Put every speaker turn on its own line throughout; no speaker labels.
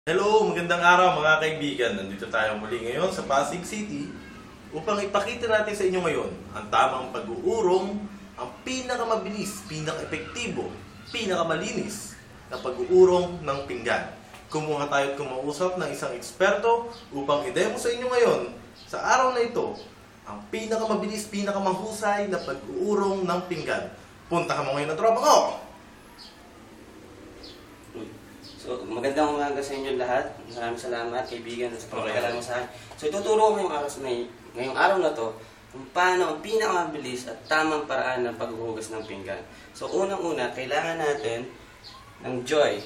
Hello, magandang araw mga kaibigan. Nandito tayo muli ngayon sa Pasig City upang ipakita natin sa inyo ngayon ang tamang pag-uurong, ang pinakamabilis, pinaka-epektibo, pinakamalinis na pag-uurong ng pinggan. Kumuha tayo at kumausap ng isang eksperto upang i-demo sa inyo ngayon sa araw na ito ang pinakamabilis, pinakamahusay na pag-uurong ng pinggan. Punta ka mo ngayon ng tropa ko!
So, magandang umaga sa inyo lahat. Maraming salamat, kaibigan, sa pagkakala mo sa akin. So, ituturo ko ngayong araw na to kung paano ang pinakamabilis at tamang paraan ng paghuhugas ng pinggan. So, unang-una, kailangan natin ng Joy.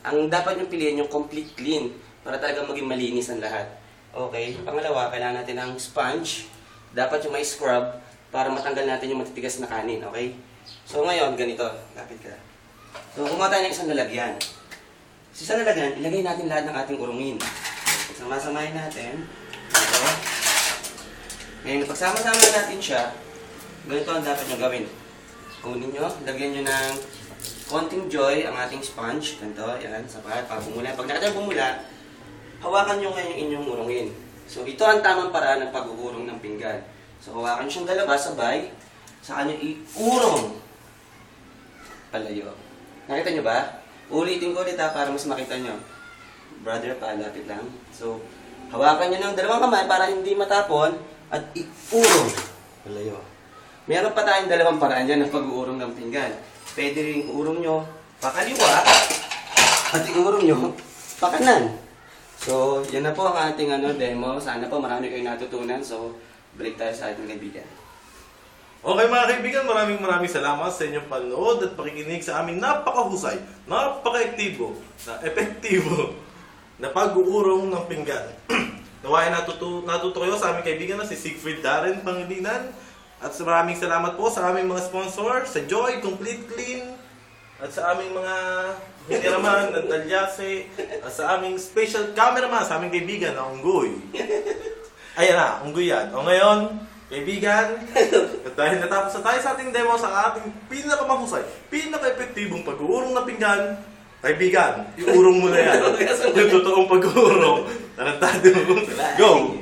Ang dapat nyo piliin yung complete clean para talagang maging malinis ang lahat. Okay? Pangalawa, kailangan natin ng sponge. Dapat yung may scrub para matanggal natin yung matitigas na kanin. Okay? So, ngayon, ganito. Lapit ka. So, kumuha tayo ng isang lalagyan. Sa lalagyan, ilagay natin lahat ng ating urungin. Pagsama-samahin natin. Ito. Ngayon, pagsama-sama natin siya, ganito ang dapat nyo gawin. Kunin nyo, lagyan nyo ng konting Joy ang ating sponge. Ganito, yan, sapat, para bumula. Pag nakita bumula, hawakan nyo ngayon yung inyong urungin. So, ito ang tamang paraan ng pag-uurong ng pinggan. So, hawakan nyo siyang dalawa, sabay, sa kanya iurong. Palayo. Nakita nyo ba? Ulitin ko ulit para mas makita nyo. Brother, palapit lang. So, hawakan nyo ng dalawang kamay para hindi matapon at iurong. Palayo. Meron pa tayong dalawang paraan dyan ng pag-uurong ng pinggan. Pwede rin iurong nyo pakaliwa at iurong nyo pakanan. So, yan na po ang ating demo. Sana po marami kayong natutunan. So, balik tayo sa ating kaibigan.
Okay mga kaibigan, maraming salamat sa inyong panood at pakikinig sa aming napakahusay, napaka-epektibo na pag-uurong ng pinggan. Nawain natuto kayo sa aming kaibigan na si Siegfried Darren Pangilinan at maraming salamat po sa aming mga sponsor, sa Joy, Complete Clean at sa aming mga hiniraman ng Talyase at sa aming special cameraman, sa aming kaibigan na Unggoy. Ayan na, Unggoy yan. O ngayon, kaibigan, at dahil natapos na tayo sa ating demo sa ating pinakamahusay, pinaka-epektibong pag-uurong na pinggan, kaibigan, iurong mo na yan. Yung totoong pag-uurong. Tarantado mo. Go!